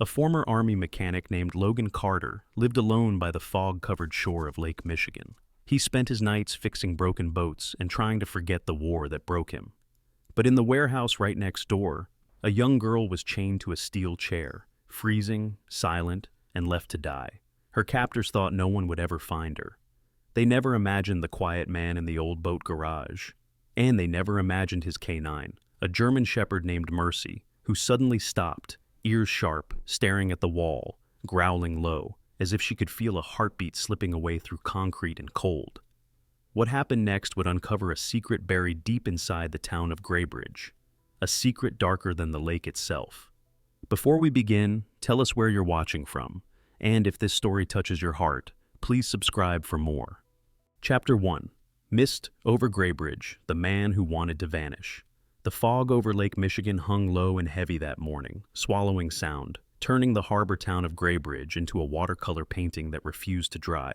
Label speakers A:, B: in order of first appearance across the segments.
A: A former Army mechanic named Logan Carter lived alone by the fog-covered shore of Lake Michigan. He spent his nights fixing broken boats and trying to forget the war that broke him. But in the warehouse right next door, a young girl was chained to a steel chair, freezing, silent, and left to die. Her captors thought no one would ever find her. They never imagined the quiet man in the old boat garage. And they never imagined his canine, a German shepherd named Mercy, who suddenly stopped, ears sharp, staring at the wall, growling low, as if she could feel a heartbeat slipping away through concrete and cold. What happened next would uncover a secret buried deep inside the town of Graybridge, a secret darker than the lake itself. Before we begin, tell us where you're watching from, and if this story touches your heart, please subscribe for more. Chapter 1. Mist over Graybridge, the man who wanted to vanish. The fog over Lake Michigan hung low and heavy that morning, swallowing sound, turning the harbor town of Graybridge into a watercolor painting that refused to dry.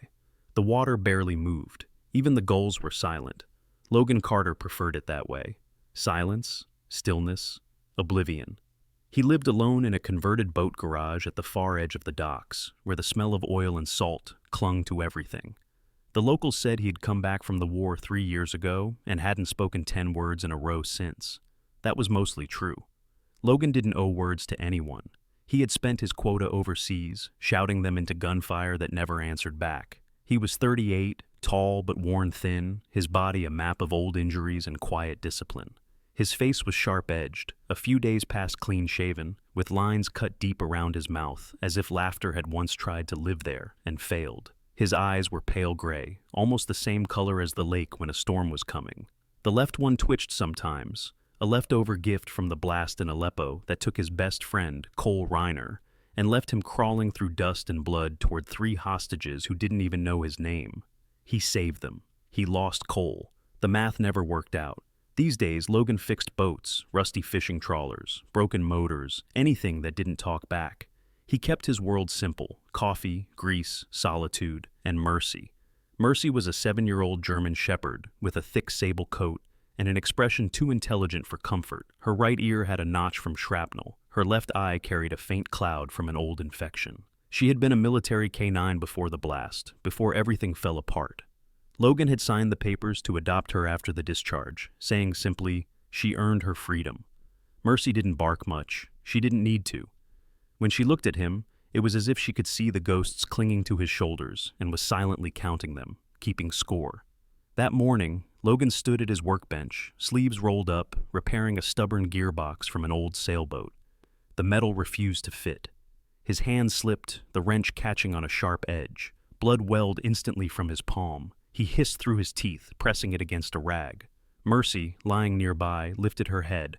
A: The water barely moved. Even the gulls were silent. Logan Carter preferred it that way. Silence, stillness, oblivion. He lived alone in a converted boat garage at the far edge of the docks, where the smell of oil and salt clung to everything. The locals said he'd come back from the war 3 years ago and hadn't spoken 10 words in a row since. That was mostly true. Logan didn't owe words to anyone. He had spent his quota overseas, shouting them into gunfire that never answered back. He was 38, tall but worn thin, his body a map of old injuries and quiet discipline. His face was sharp-edged, a few days past clean-shaven, with lines cut deep around his mouth, as if laughter had once tried to live there and failed. His eyes were pale gray, almost the same color as the lake when a storm was coming. The left one twitched sometimes, a leftover gift from the blast in Aleppo that took his best friend, Cole Reiner, and left him crawling through dust and blood toward 3 hostages who didn't even know his name. He saved them. He lost Cole. The math never worked out. These days, Logan fixed boats, rusty fishing trawlers, broken motors, anything that didn't talk back. He kept his world simple: coffee, grease, solitude, and mercy. Mercy was a 7-year-old German shepherd with a thick sable coat and an expression too intelligent for comfort. Her right ear had a notch from shrapnel. Her left eye carried a faint cloud from an old infection. She had been a military canine before the blast, before everything fell apart. Logan had signed the papers to adopt her after the discharge, saying simply, she earned her freedom. Mercy didn't bark much. She didn't need to. When she looked at him, it was as if she could see the ghosts clinging to his shoulders and was silently counting them, keeping score. That morning, Logan stood at his workbench, sleeves rolled up, repairing a stubborn gearbox from an old sailboat. The metal refused to fit. His hand slipped, the wrench catching on a sharp edge. Blood welled instantly from his palm. He hissed through his teeth, pressing it against a rag. Mercy, lying nearby, lifted her head,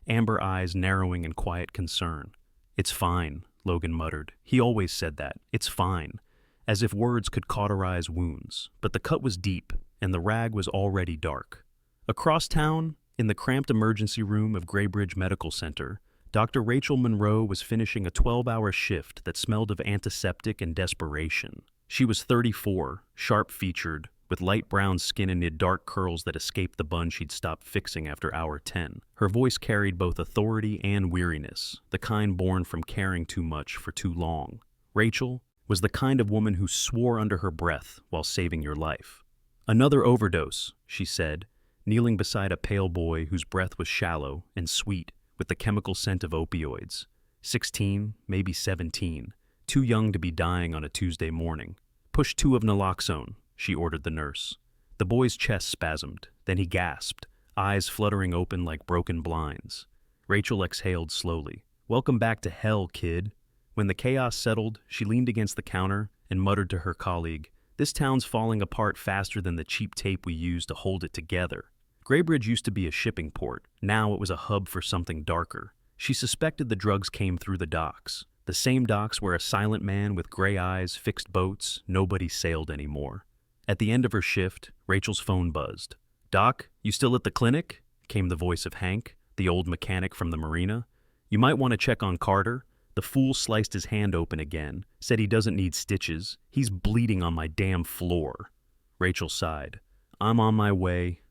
A: amber eyes narrowing in quiet concern. "It's fine," Logan muttered. He always said that. "It's fine," as if words could cauterize wounds. But the cut was deep, and the rag was already dark. Across town, in the cramped emergency room of Graybridge Medical Center, Dr. Rachel Monroe was finishing a 12-hour shift that smelled of antiseptic and desperation. She was 34, sharp-featured, with light brown skin amid dark curls that escaped the bun she'd stopped fixing after hour 10. Her voice carried both authority and weariness, the kind born from caring too much for too long. Rachel was the kind of woman who swore under her breath while saving your life. "Another overdose," she said, kneeling beside a pale boy whose breath was shallow and sweet with the chemical scent of opioids. 16, maybe 17, too young to be dying on a Tuesday morning. "Push 2 of naloxone," she ordered the nurse. The boy's chest spasmed, then he gasped, eyes fluttering open like broken blinds. Rachel exhaled slowly. "Welcome back to hell, kid." When the chaos settled, she leaned against the counter and muttered to her colleague, "This town's falling apart faster than the cheap tape we use to hold it together." Graybridge used to be a shipping port. Now it was a hub for something darker. She suspected the drugs came through the docks. The same docks where a silent man with gray eyes fixed boats. Nobody sailed anymore. At the end of her shift, Rachel's phone buzzed. "Doc, you still at the clinic?" came the voice of Hank, the old mechanic from the marina. "You might want to check on Carter. The fool sliced his hand open again, said he doesn't need stitches. He's bleeding on my damn floor." Rachel sighed. "I'm on my way."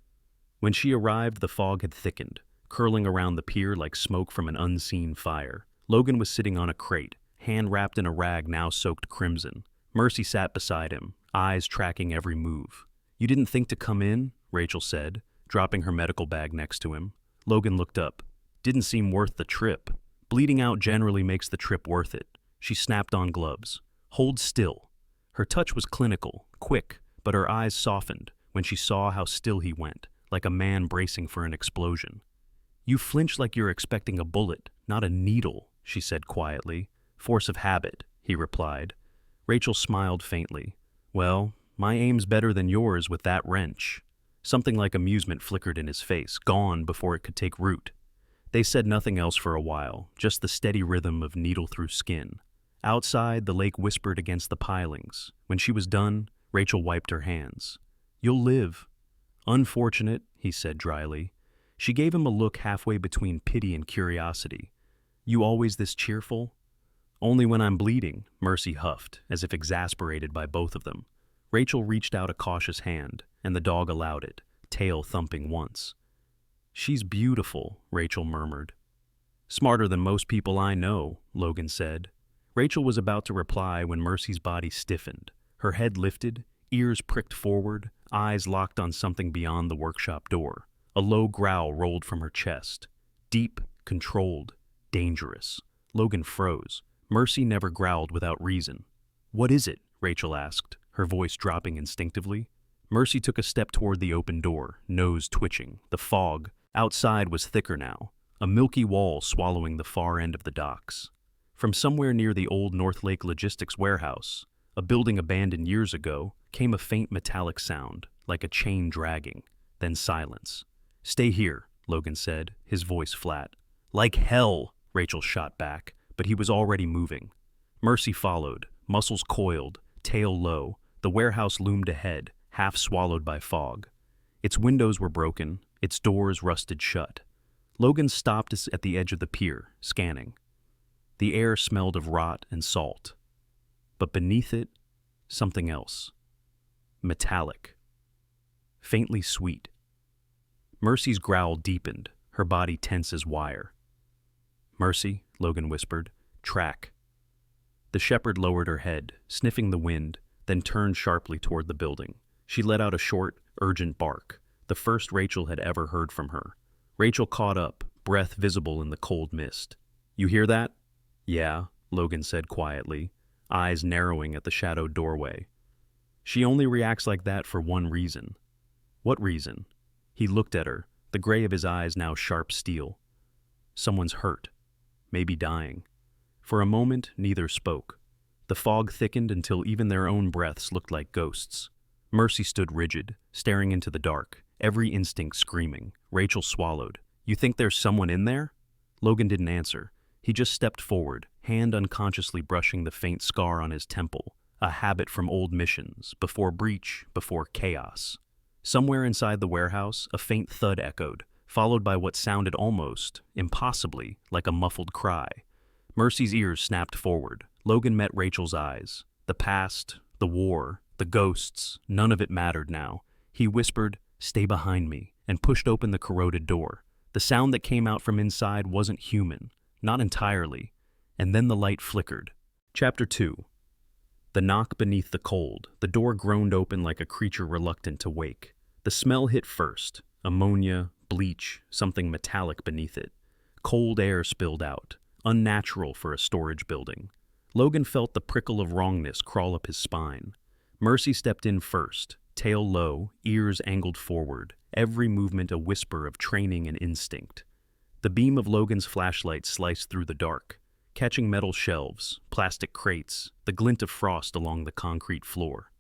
A: When she arrived, the fog had thickened, curling around the pier like smoke from an unseen fire. Logan was sitting on a crate, hand wrapped in a rag now soaked crimson. Mercy sat beside him, eyes tracking every move. "You didn't think to come in?" Rachel said, dropping her medical bag next to him. Logan looked up. "Didn't seem worth the trip." "Bleeding out generally makes the trip worth it." She snapped on gloves. "Hold still." Her touch was clinical, quick, but her eyes softened when she saw how still he went, like a man bracing for an explosion. "You flinch like you're expecting a bullet, not a needle," she said quietly. "Force of habit," he replied. Rachel smiled faintly. "Well, my aim's better than yours with that wrench." Something like amusement flickered in his face, gone before it could take root. They said nothing else for a while, just the steady rhythm of needle through skin. Outside, the lake whispered against the pilings. When she was done, Rachel wiped her hands. "You'll live." "Unfortunate," he said dryly. She gave him a look halfway between pity and curiosity. "You always this cheerful?" "Only when I'm bleeding," Mercy huffed, as if exasperated by both of them. Rachel reached out a cautious hand, and the dog allowed it, tail thumping once. "She's beautiful," Rachel murmured. "Smarter than most people I know," Logan said. Rachel was about to reply when Mercy's body stiffened. Her head lifted, ears pricked forward, eyes locked on something beyond the workshop door. A low growl rolled from her chest. Deep, controlled, dangerous. Logan froze. Mercy never growled without reason. "What is it?" Rachel asked, her voice dropping instinctively. Mercy took a step toward the open door, nose twitching. The fog outside was thicker now, a milky wall swallowing the far end of the docks. From somewhere near the old North Lake Logistics warehouse, a building abandoned years ago, came a faint metallic sound, like a chain dragging, then silence. "Stay here," Logan said, his voice flat. "Like hell," Rachel shot back, but he was already moving. Mercy followed, muscles coiled, tail low. The warehouse loomed ahead, half swallowed by fog. Its windows were broken, its doors rusted shut. Logan stopped at the edge of the pier, scanning. The air smelled of rot and salt. But beneath it, something else. Metallic. Faintly sweet. Mercy's growl deepened, her body tense as wire. "Mercy," Logan whispered. "Track." The shepherd lowered her head, sniffing the wind, then turned sharply toward the building. She let out a short, urgent bark, the first Rachel had ever heard from her. Rachel caught up, breath visible in the cold mist. "You hear that?" "Yeah," Logan said quietly, eyes narrowing at the shadowed doorway. "She only reacts like that for one reason." "What reason?" He looked at her, the gray of his eyes now sharp steel. "Someone's hurt. Maybe dying." For a moment, neither spoke. The fog thickened until even their own breaths looked like ghosts. Mercy stood rigid, staring into the dark, every instinct screaming. Rachel swallowed. "You think there's someone in there?" Logan didn't answer. He just stepped forward, hand unconsciously brushing the faint scar on his temple, a habit from old missions, before breach, before chaos. Somewhere inside the warehouse, a faint thud echoed, followed by what sounded almost, impossibly, like a muffled cry. Mercy's ears snapped forward. Logan met Rachel's eyes. The past, the war, the ghosts, none of it mattered now. He whispered, "Stay behind me," and pushed open the corroded door. The sound that came out from inside wasn't human, not entirely. And then the light flickered. Chapter 2. The knock beneath the cold. The door groaned open like a creature reluctant to wake. The smell hit first. Ammonia, bleach, something metallic beneath it. Cold air spilled out, unnatural for a storage building. Logan felt the prickle of wrongness crawl up his spine. Mercy stepped in first, tail low, ears angled forward, every movement a whisper of training and instinct. The beam of Logan's flashlight sliced through the dark, catching metal shelves, plastic crates, the glint of frost along the concrete floor.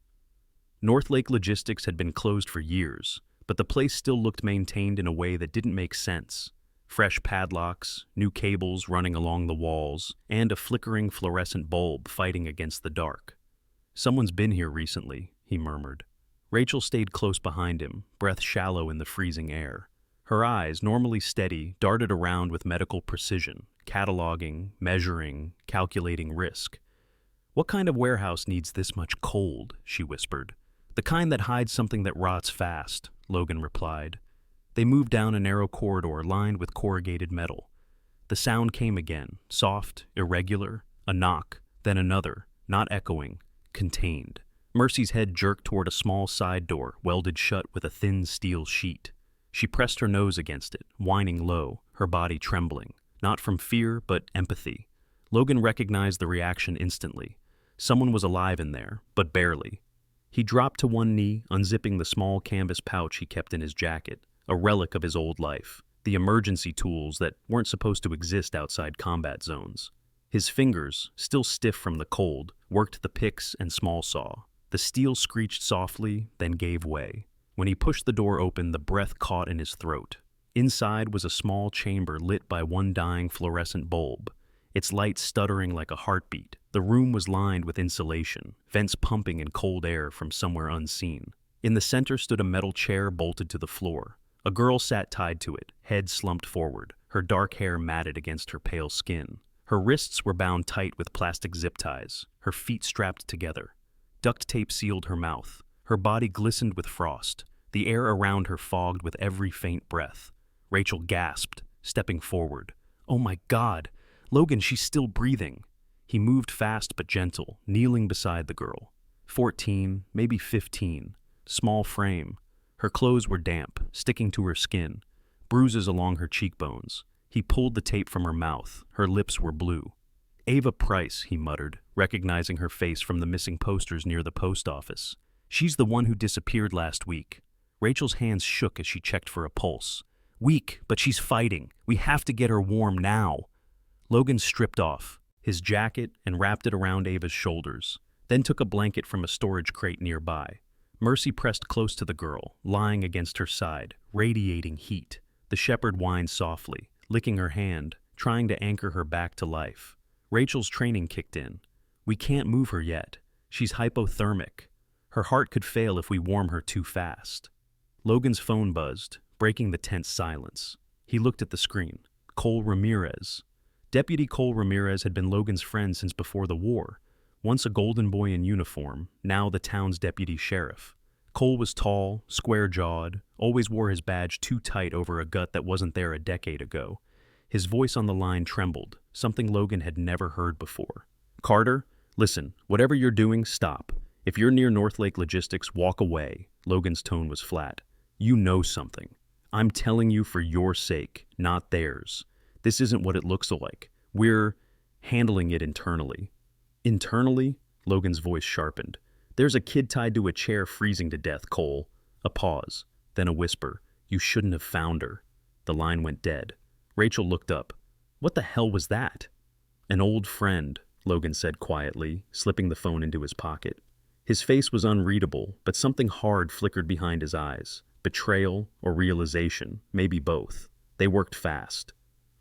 A: North Lake Logistics had been closed for years, but the place still looked maintained in a way that didn't make sense. Fresh padlocks, new cables running along the walls, and a flickering fluorescent bulb fighting against the dark. "Someone's been here recently," he murmured. Rachel stayed close behind him, breath shallow in the freezing air. Her eyes, normally steady, darted around with medical precision, cataloging, measuring, calculating risk. "What kind of warehouse needs this much cold?" she whispered. "The kind that hides something that rots fast," Logan replied. They moved down a narrow corridor lined with corrugated metal. The sound came again, soft, irregular, A knock, then another, not echoing, contained. Mercy's head jerked toward a small side door welded shut with a thin steel sheet. She pressed her nose against it, whining low, her body trembling, not from fear but empathy. Logan recognized the reaction instantly. Someone was alive in there, but barely. He dropped to one knee, unzipping the small canvas pouch he kept in his jacket, a relic of his old life, the emergency tools that weren't supposed to exist outside combat zones. His fingers, still stiff from the cold, worked the picks and small saw. The steel screeched softly, then gave way. When he pushed the door open, the breath caught in his throat. Inside was a small chamber lit by one dying fluorescent bulb, its light stuttering like a heartbeat. The room was lined with insulation, vents pumping in cold air from somewhere unseen. In the center stood a metal chair bolted to the floor. A girl sat tied to it, head slumped forward, her dark hair matted against her pale skin. Her wrists were bound tight with plastic zip ties, her feet strapped together. Duct tape sealed her mouth. Her body glistened with frost. The air around her fogged with every faint breath. Rachel gasped, stepping forward. "Oh my God! Logan, she's still breathing." He moved fast but gentle, kneeling beside the girl. 14, maybe 15. Small frame. Her clothes were damp, sticking to her skin. Bruises along her cheekbones. He pulled the tape from her mouth. Her lips were blue. "Ava Price," he muttered, recognizing her face from the missing posters near the post office. "She's the one who disappeared last week." Rachel's hands shook as she checked for a pulse. "Weak, but she's fighting. We have to get her warm now." Logan stripped off his jacket and wrapped it around Ava's shoulders, then took a blanket from a storage crate nearby. Mercy pressed close to the girl, lying against her side, radiating heat. The shepherd whined softly, licking her hand, trying to anchor her back to life. Rachel's training kicked in. "We can't move her yet. She's hypothermic. Her heart could fail if we warm her too fast." Logan's phone buzzed, breaking the tense silence. He looked at the screen. Cole Ramirez. Deputy Cole Ramirez had been Logan's friend since before the war. Once a golden boy in uniform, now the town's deputy sheriff. Cole was tall, square-jawed, always wore his badge too tight over a gut that wasn't there a decade ago. His voice on the line trembled, something Logan had never heard before. "Carter, listen, whatever you're doing, stop. If you're near North Lake Logistics, walk away." Logan's tone was flat. "You know something. I'm telling you for your sake, not theirs. This isn't what it looks like. We're handling it internally." "Internally?" Logan's voice sharpened. "There's a kid tied to a chair freezing to death, Cole." A pause, then a whisper. "You shouldn't have found her." The line went dead. Rachel looked up. "What the hell was that?" "An old friend," Logan said quietly, slipping the phone into his pocket. His face was unreadable, but something hard flickered behind his eyes. Betrayal or realization, maybe both. They worked fast.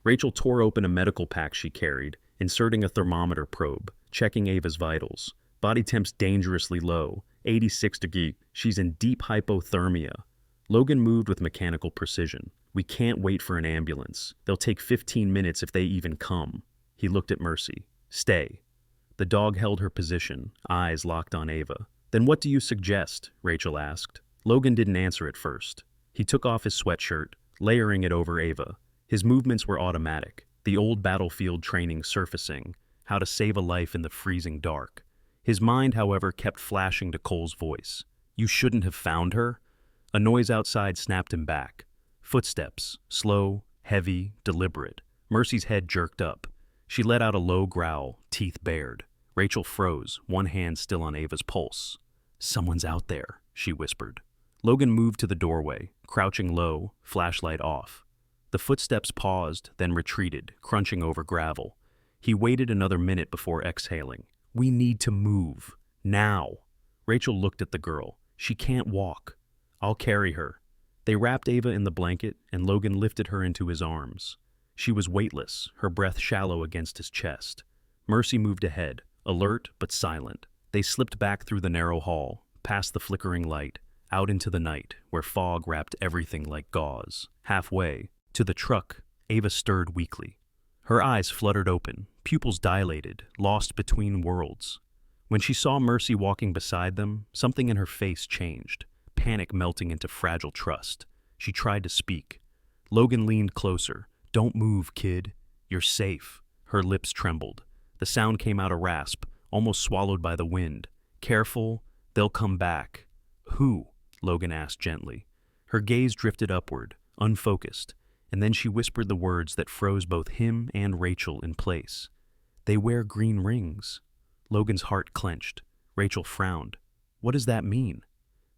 A: Rachel tore open a medical pack she carried, inserting a thermometer probe, checking Ava's vitals. Body temp's dangerously low, 86 degrees. She's in deep hypothermia. Logan moved with mechanical precision. "We can't wait for an ambulance. They'll take 15 minutes if they even come." He looked at Mercy. "Stay." The dog held her position, eyes locked on Ava. "Then what do you suggest?" Rachel asked. Logan didn't answer at first. He took off his sweatshirt, layering it over Ava. His movements were automatic, the old battlefield training surfacing, how to save a life in the freezing dark. His mind, however, kept flashing to Cole's voice. "You shouldn't have found her?" A noise outside snapped him back. Footsteps, slow, heavy, deliberate. Mercy's head jerked up. She let out a low growl, teeth bared. Rachel froze, one hand still on Ava's pulse. "Someone's out there," she whispered. Logan moved to the doorway, crouching low, flashlight off. The footsteps paused, then retreated, crunching over gravel. He waited another minute before exhaling. "We need to move. Now." Rachel looked at the girl. "She can't walk." "I'll carry her." They wrapped Ava in the blanket, and Logan lifted her into his arms. She was weightless, her breath shallow against his chest. Mercy moved ahead, alert but silent. They slipped back through the narrow hall, past the flickering light, out into the night, where fog wrapped everything like gauze. Halfway, to the truck, Ava stirred weakly. Her eyes fluttered open, pupils dilated, lost between worlds. When she saw Mercy walking beside them, something in her face changed, panic melting into fragile trust. She tried to speak. Logan leaned closer. "Don't move, kid. You're safe." Her lips trembled. The sound came out a rasp, almost swallowed by the wind. "Careful, they'll come back." "Who?" Logan asked gently. Her gaze drifted upward, unfocused, and then she whispered the words that froze both him and Rachel in place. "They wear green rings." Logan's heart clenched. Rachel frowned. What does that mean?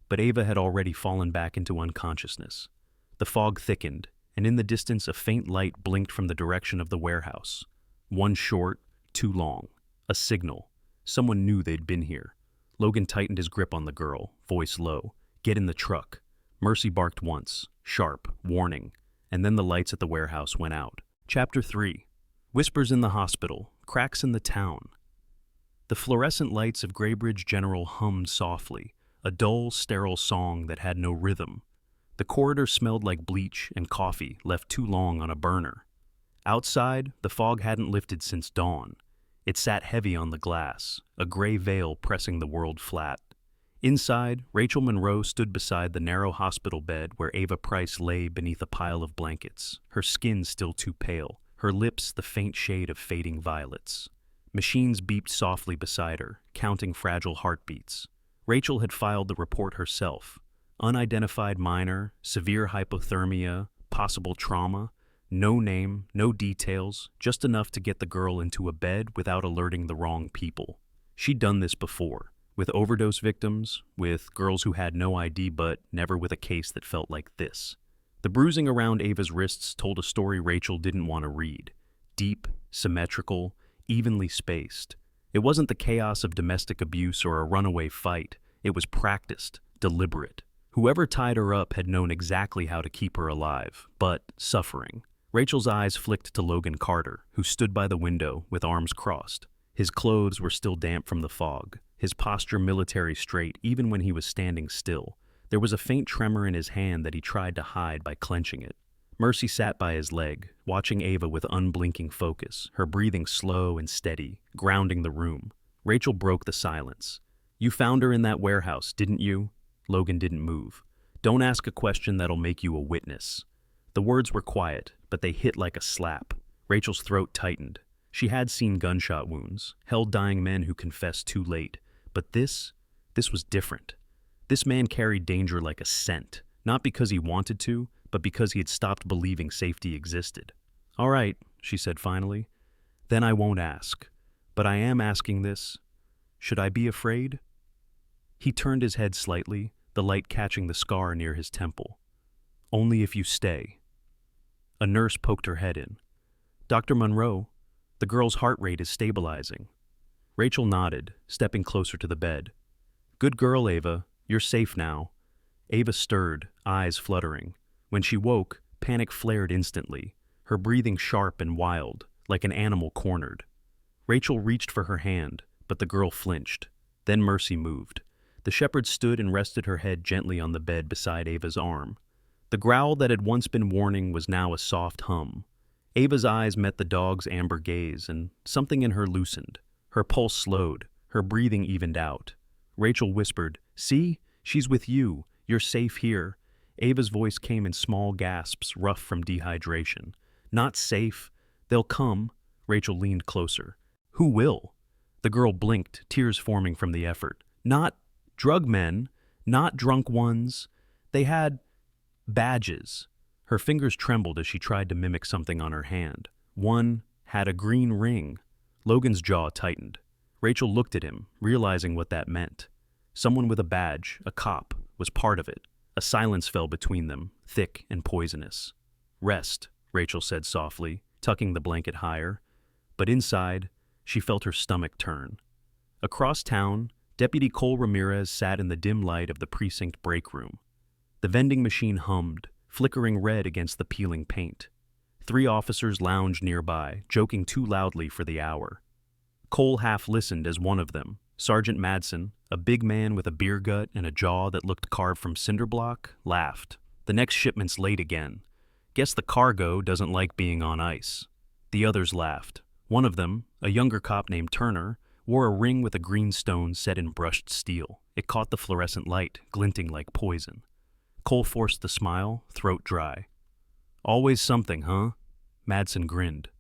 A: But Ava had already fallen back into unconsciousness. The fog thickened, and in the distance a faint light blinked from the direction of the warehouse. One short, two long. A signal. Someone knew they'd been here. Logan tightened his grip on the girl, voice low. "Get in the truck." Mercy barked once, sharp, warning, and then the lights at the warehouse went out. Chapter 3. Whispers in the hospital, cracks in the town. The fluorescent lights of Graybridge General hummed softly, a dull, sterile song that had no rhythm. The corridor smelled like bleach and coffee left too long on a burner. Outside, the fog hadn't lifted since dawn. It sat heavy on the glass, a gray veil pressing the world flat. Inside, Rachel Monroe stood beside the narrow hospital bed where Ava Price lay beneath a pile of blankets, her skin still too pale, her lips the faint shade of fading violets. Machines beeped softly beside her, counting fragile heartbeats. Rachel had filed the report herself. Unidentified minor, severe hypothermia, possible trauma. No name, no details, just enough to get the girl into a bed without alerting the wrong people. She'd done this before, with overdose victims, with girls who had no ID but never with a case that felt like this. The bruising around Ava's wrists told a story Rachel didn't want to read. Deep, symmetrical, evenly spaced. It wasn't the chaos of domestic abuse or a runaway fight. It was practiced, deliberate. Whoever tied her up had known exactly how to keep her alive, but suffering. Rachel's eyes flicked to Logan Carter, who stood by the window with arms crossed. His clothes were still damp from the fog, his posture military straight even when he was standing still. There was a faint tremor in his hand that he tried to hide by clenching it. Mercy sat by his leg, watching Ava with unblinking focus, her breathing slow and steady, grounding the room. Rachel broke the silence. "You found her in that warehouse, didn't you?" Logan didn't move. "Don't ask a question that'll make you a witness." The words were quiet, but they hit like a slap. Rachel's throat tightened. She had seen gunshot wounds, held dying men who confessed too late. But this was different. This man carried danger like a scent, not because he wanted to, but because he had stopped believing safety existed. "All right," she said finally. "Then I won't ask. But I am asking this. Should I be afraid?" He turned his head slightly, the light catching the scar near his temple. "Only if you stay." A nurse poked her head in. "Dr. Monroe, the girl's heart rate is stabilizing." Rachel nodded, stepping closer to the bed. "Good girl, Ava. You're safe now." Ava stirred, eyes fluttering. When she woke, panic flared instantly, her breathing sharp and wild, like an animal cornered. Rachel reached for her hand, but the girl flinched. Then Mercy moved. The shepherd stood and rested her head gently on the bed beside Ava's arm. The growl that had once been warning was now a soft hum. Ava's eyes met the dog's amber gaze, and something in her loosened. Her pulse slowed, her breathing evened out. Rachel whispered, "See? She's with you. You're safe here." Ava's voice came in small gasps, rough from dehydration. "Not safe. They'll come." Rachel leaned closer. "Who will?" The girl blinked, tears forming from the effort. "Not drug men, not drunk ones. They had badges." Her fingers trembled as she tried to mimic something on her hand. "One had a green ring." Logan's jaw tightened. Rachel looked at him, realizing what that meant. Someone with a badge, a cop, was part of it. A silence fell between them, thick and poisonous. "Rest," Rachel said softly, tucking the blanket higher. But inside, she felt her stomach turn. Across town, Deputy Cole Ramirez sat in the dim light of the precinct break room. The vending machine hummed, flickering red against the peeling paint. 3 officers lounged nearby, joking too loudly for the hour. Cole half listened as one of them, Sergeant Madsen, a big man with a beer gut and a jaw that looked carved from cinder block, laughed. "The next shipment's late again. Guess the cargo doesn't like being on ice." The others laughed. One of them, a younger cop named Turner, wore a ring with a green stone set in brushed steel. It caught the fluorescent light, glinting like poison. Cole forced the smile, throat dry. "Always something, huh?" Madsen grinned.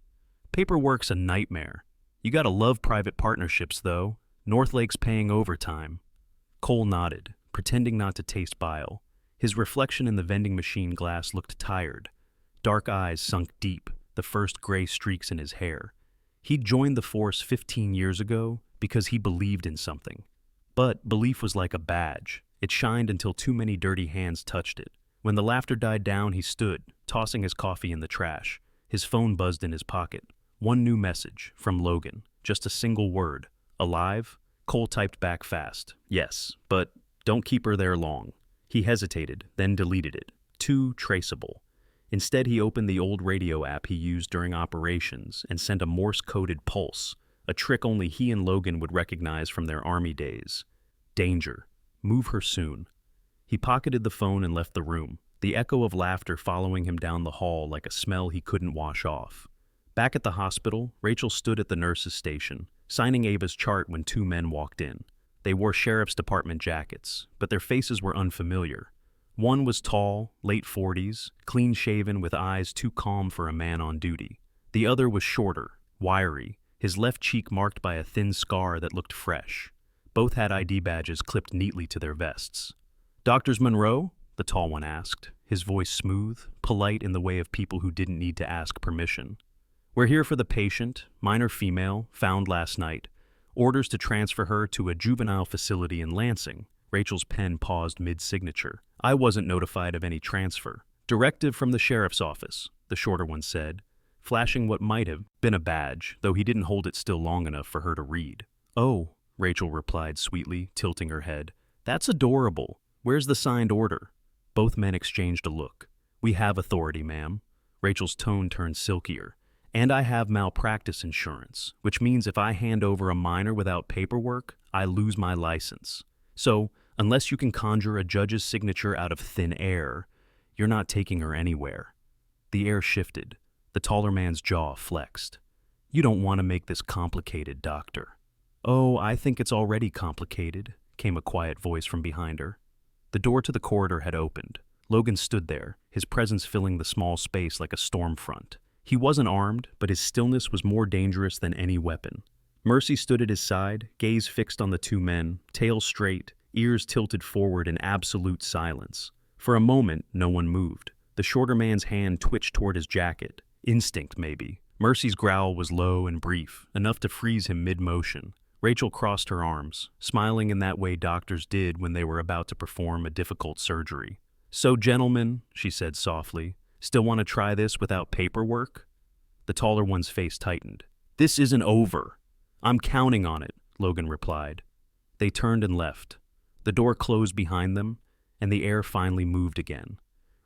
A: "Paperwork's a nightmare. You gotta love private partnerships, though. Northlake's paying overtime. Cole nodded, pretending not to taste bile. His reflection in the vending machine glass looked tired. Dark eyes sunk deep, the first gray streaks in his hair. He'd joined the force 15 years ago because he believed in something. But belief was like a badge. It shined until too many dirty hands touched it. When the laughter died down, he stood, tossing his coffee in the trash. His phone buzzed in his pocket. One new message, from Logan. Just a single word. Alive? Cole typed back fast. Yes, but don't keep her there long. He hesitated, then deleted it. Too traceable. Instead, he opened the old radio app he used during operations and sent a Morse-coded pulse, a trick only he and Logan would recognize from their army days. Danger. Move her soon. He pocketed the phone and left the room, the echo of laughter following him down the hall like a smell he couldn't wash off. Back at the hospital, Rachel stood at the nurse's station, signing Ava's chart when two men walked in. They wore sheriff's department jackets, but their faces were unfamiliar. One was tall, late 40s, clean-shaven with eyes too calm for a man on duty. The other was shorter, wiry, his left cheek marked by a thin scar that looked fresh. Both had ID badges clipped neatly to their vests. "Doctors Monroe?" the tall one asked, his voice smooth, polite in the way of people who didn't need to ask permission. "We're here for the patient, minor female, found last night. Orders to transfer her to a juvenile facility in Lansing." Rachel's pen paused mid-signature. "I wasn't notified of any transfer. Directive from the sheriff's office," the shorter one said, flashing what might have been a badge, though he didn't hold it still long enough for her to read. "Oh," Rachel replied sweetly, tilting her head. "That's adorable. Where's the signed order?" Both men exchanged a look. "We have authority, ma'am." Rachel's tone turned silkier. "And I have malpractice insurance, which means if I hand over a minor without paperwork, I lose my license. So, unless you can conjure a judge's signature out of thin air, you're not taking her anywhere." The air shifted. The taller man's jaw flexed. "You don't want to make this complicated, doctor." "Oh, I think it's already complicated," came a quiet voice from behind her. The door to the corridor had opened. Logan stood there, his presence filling the small space like a storm front. He wasn't armed, but his stillness was more dangerous than any weapon. Mercy stood at his side, gaze fixed on the two men, tail straight, ears tilted forward in absolute silence. For a moment, no one moved. The shorter man's hand twitched toward his jacket. Instinct, maybe. Mercy's growl was low and brief, enough to freeze him mid-motion. Rachel crossed her arms, smiling in that way doctors did when they were about to perform a difficult surgery. "So, gentlemen," she said softly, "still want to try this without paperwork?" The taller one's face tightened. "This isn't over." "I'm counting on it," Logan replied. They turned and left. The door closed behind them, and the air finally moved again.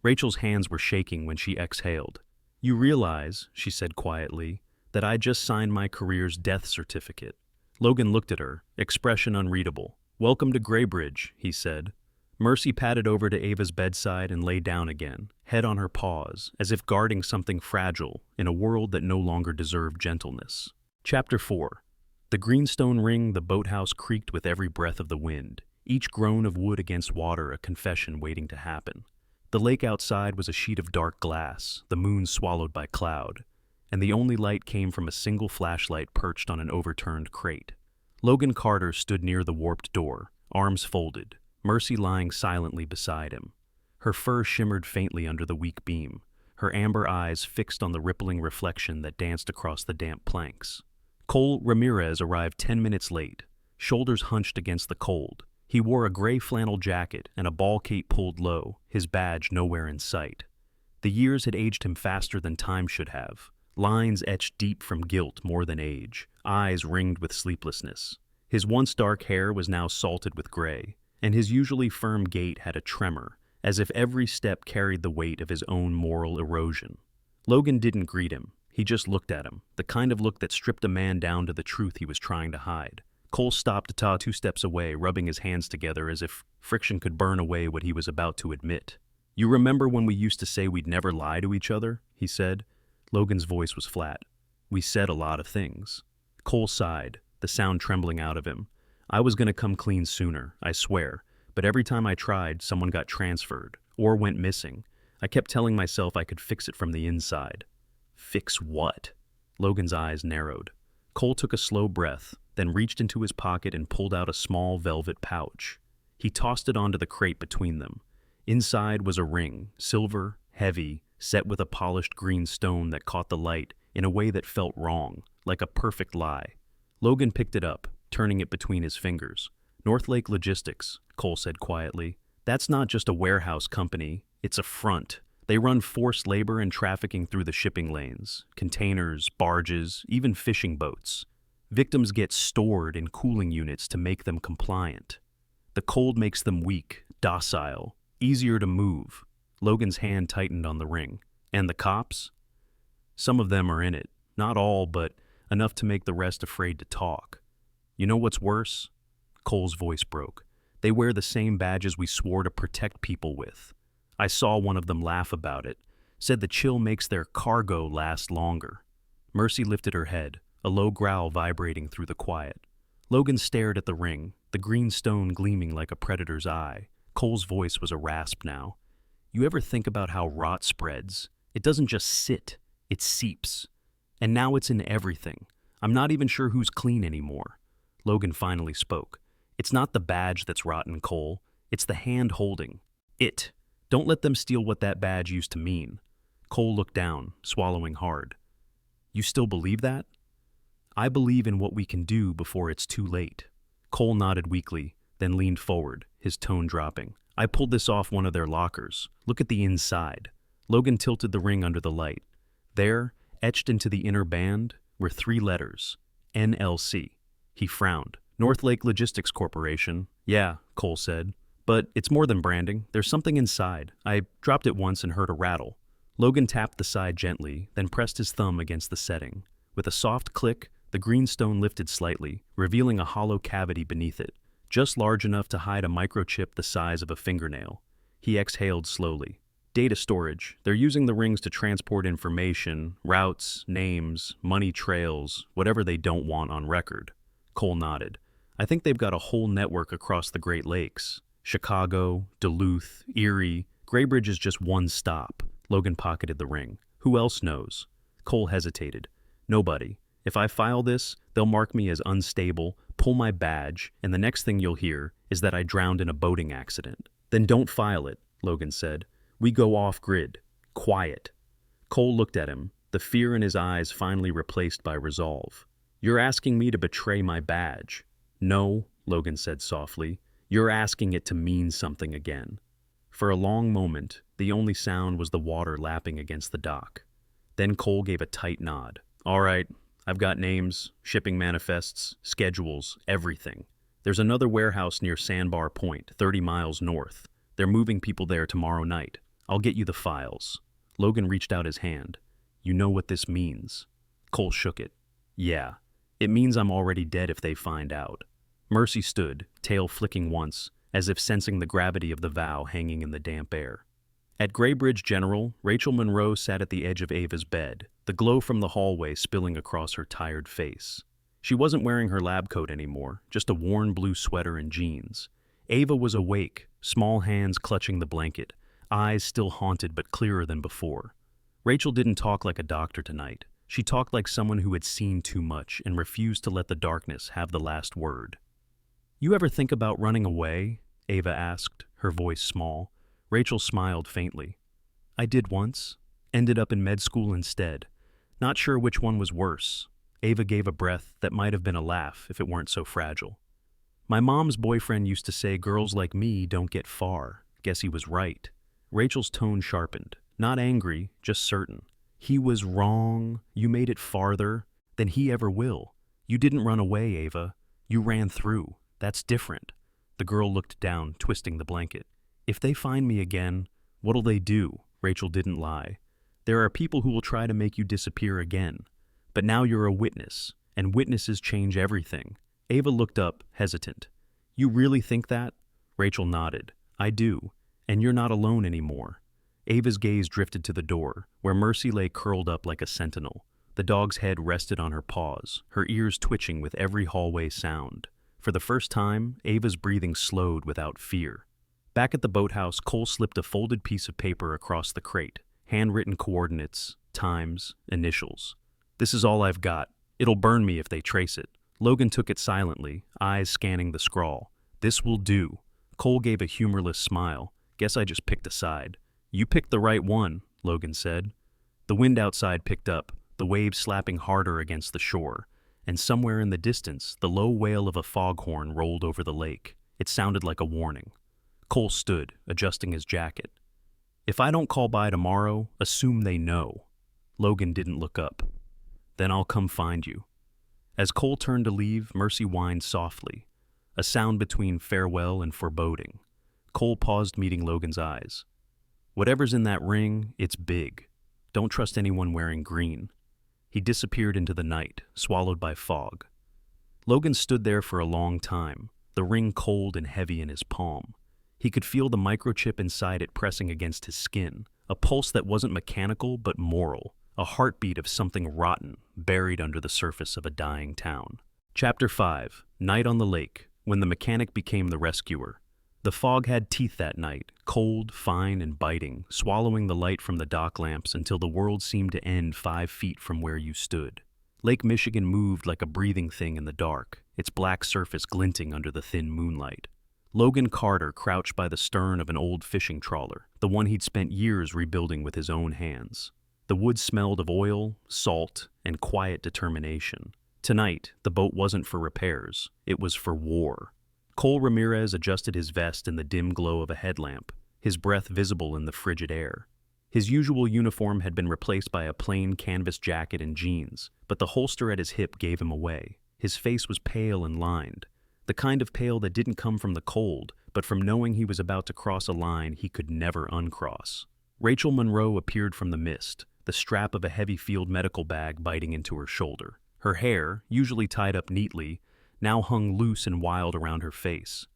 A: Rachel's hands were shaking when she exhaled. "You realize," she said quietly, "that I just signed my career's death certificate." Logan looked at her, expression unreadable. "Welcome to Graybridge," he said. Mercy padded over to Ava's bedside and lay down again, head on her paws, as if guarding something fragile in a world that no longer deserved gentleness. Chapter 4. The greenstone ring, the boathouse creaked with every breath of the wind, each groan of wood against water a confession waiting to happen. The lake outside was a sheet of dark glass, the moon swallowed by cloud, and the only light came from a single flashlight perched on an overturned crate. Logan Carter stood near the warped door, arms folded, Mercy lying silently beside him. Her fur shimmered faintly under the weak beam, her amber eyes fixed on the rippling reflection that danced across the damp planks. Cole Ramirez arrived 10 minutes late, shoulders hunched against the cold. He wore a gray flannel jacket and a ball cape pulled low, his badge nowhere in sight. The years had aged him faster than time should have. Lines etched deep from guilt more than age, eyes ringed with sleeplessness. His once dark hair was now salted with gray, and his usually firm gait had a tremor, as if every step carried the weight of his own moral erosion. Logan didn't greet him. He just looked at him, the kind of look that stripped a man down to the truth he was trying to hide. Cole stopped to 2 steps away, rubbing his hands together as if friction could burn away what he was about to admit. "You remember when we used to say we'd never lie to each other?" he said. Logan's voice was flat. "We said a lot of things." Cole sighed, the sound trembling out of him. "I was going to come clean sooner, I swear, but every time I tried, someone got transferred, or went missing. I kept telling myself I could fix it from the inside." "Fix what?" Logan's eyes narrowed. Cole took a slow breath, then reached into his pocket and pulled out a small velvet pouch. He tossed it onto the crate between them. Inside was a ring, silver, heavy, set with a polished green stone that caught the light in a way that felt wrong, like a perfect lie. Logan picked it up, turning it between his fingers. Northlake Logistics, Cole said quietly. That's not just a warehouse company, it's a front. They run forced labor and trafficking through the shipping lanes, containers, barges, even fishing boats. Victims get stored in cooling units to make them compliant. The cold makes them weak, docile, easier to move. Logan's hand tightened on the ring. And the cops? Some of them are in it. Not all, but enough to make the rest afraid to talk. You know what's worse? Cole's voice broke. They wear the same badges we swore to protect people with. I saw one of them laugh about it, said the chill makes their cargo last longer. Mercy lifted her head, a low growl vibrating through the quiet. Logan stared at the ring, the green stone gleaming like a predator's eye. Cole's voice was a rasp now. You ever think about how rot spreads? It doesn't just sit, it seeps. And now it's in everything. I'm not even sure who's clean anymore. Logan finally spoke. It's not the badge that's rotten, Cole. It's the hand holding it. Don't let them steal what that badge used to mean. Cole looked down, swallowing hard. You still believe that? I believe in what we can do before it's too late. Cole nodded weakly, then leaned forward, his tone dropping. I pulled this off one of their lockers. Look at the inside. Logan tilted the ring under the light. There, etched into the inner band, were 3 letters. NLC. He frowned. Northlake Logistics Corporation. Yeah, Cole said. But it's more than branding. There's something inside. I dropped it once and heard a rattle. Logan tapped the side gently, then pressed his thumb against the setting. With a soft click, the green stone lifted slightly, revealing a hollow cavity beneath it, just large enough to hide a microchip the size of a fingernail. He exhaled slowly. Data storage. They're using the rings to transport information, routes, names, money trails, whatever they don't want on record. Cole nodded. I think they've got a whole network across the Great Lakes. Chicago, Duluth, Erie. Graybridge is just one stop. Logan pocketed the ring. Who else knows? Cole hesitated. Nobody. If I file this, they'll mark me as unstable, pull my badge, and the next thing you'll hear is that I drowned in a boating accident. Then don't file it, Logan said. We go off-grid. Quiet. Cole looked at him, the fear in his eyes finally replaced by resolve. You're asking me to betray my badge. No, Logan said softly. You're asking it to mean something again. For a long moment, the only sound was the water lapping against the dock. Then Cole gave a tight nod. All right, I've got names, shipping manifests, schedules, everything. There's another warehouse near Sandbar Point, 30 miles north. They're moving people there tomorrow night. I'll get you the files. Logan reached out his hand. You know what this means? Cole shook it. Yeah, it means I'm already dead if they find out. Mercy stood, tail flicking once, as if sensing the gravity of the vow hanging in the damp air. At Graybridge General, Rachel Monroe sat at the edge of Ava's bed, the glow from the hallway spilling across her tired face. She wasn't wearing her lab coat anymore, just a worn blue sweater and jeans. Ava was awake, small hands clutching the blanket, eyes still haunted but clearer than before. Rachel didn't talk like a doctor tonight. She talked like someone who had seen too much and refused to let the darkness have the last word. You ever think about running away? Ava asked, her voice small. Rachel smiled faintly. I did once. Ended up in med school instead. Not sure which one was worse. Ava gave a breath that might have been a laugh if it weren't so fragile. My mom's boyfriend used to say girls like me don't get far. Guess he was right. Rachel's tone sharpened. Not angry, just certain. He was wrong. You made it farther than he ever will. You didn't run away, Ava. You ran through. That's different. The girl looked down, twisting the blanket. If they find me again, what'll they do? Rachel didn't lie. There are people who will try to make you disappear again. But now you're a witness, and witnesses change everything. Ava looked up, hesitant. You really think that? Rachel nodded. I do. And you're not alone anymore. Ava's gaze drifted to the door, where Mercy lay curled up like a sentinel. The dog's head rested on her paws, her ears twitching with every hallway sound. For the first time, Ava's breathing slowed without fear. Back at the boathouse, Cole slipped a folded piece of paper across the crate, handwritten coordinates, times, initials. This is all I've got. It'll burn me if they trace it. Logan took it silently, eyes scanning the scrawl. This will do. Cole gave a humorless smile. Guess I just picked a side. You picked the right one, Logan said. The wind outside picked up, the waves slapping harder against the shore, and somewhere in the distance, the low wail of a foghorn rolled over the lake. It sounded like a warning. Cole stood, adjusting his jacket. If I don't call by tomorrow, assume they know. Logan didn't look up. Then I'll come find you. As Cole turned to leave, Mercy whined softly, a sound between farewell and foreboding. Cole paused, meeting Logan's eyes. Whatever's in that ring, it's big. Don't trust anyone wearing green. He disappeared into the night, swallowed by fog. Logan stood there for a long time, the ring cold and heavy in his palm. He could feel the microchip inside it pressing against his skin, a pulse that wasn't mechanical but moral, a heartbeat of something rotten buried under the surface of a dying town. Chapter 5. Night on the Lake, when the mechanic became the rescuer. The fog had teeth that night, cold, fine, and biting, swallowing the light from the dock lamps until the world seemed to end 5 feet from where you stood. Lake Michigan moved like a breathing thing in the dark, its black surface glinting under the thin moonlight. Logan Carter crouched by the stern of an old fishing trawler, the one he'd spent years rebuilding with his own hands. The wood smelled of oil, salt, and quiet determination. Tonight, the boat wasn't for repairs, it was for war. Cole Ramirez adjusted his vest in the dim glow of a headlamp, his breath visible in the frigid air. His usual uniform had been replaced by a plain canvas jacket and jeans, but the holster at his hip gave him away. His face was pale and lined, the kind of pale that didn't come from the cold, but from knowing he was about to cross a line he could never uncross. Rachel Monroe appeared from the mist, the strap of a heavy field medical bag biting into her shoulder. Her hair, usually tied up neatly, now hung loose and wild around her face.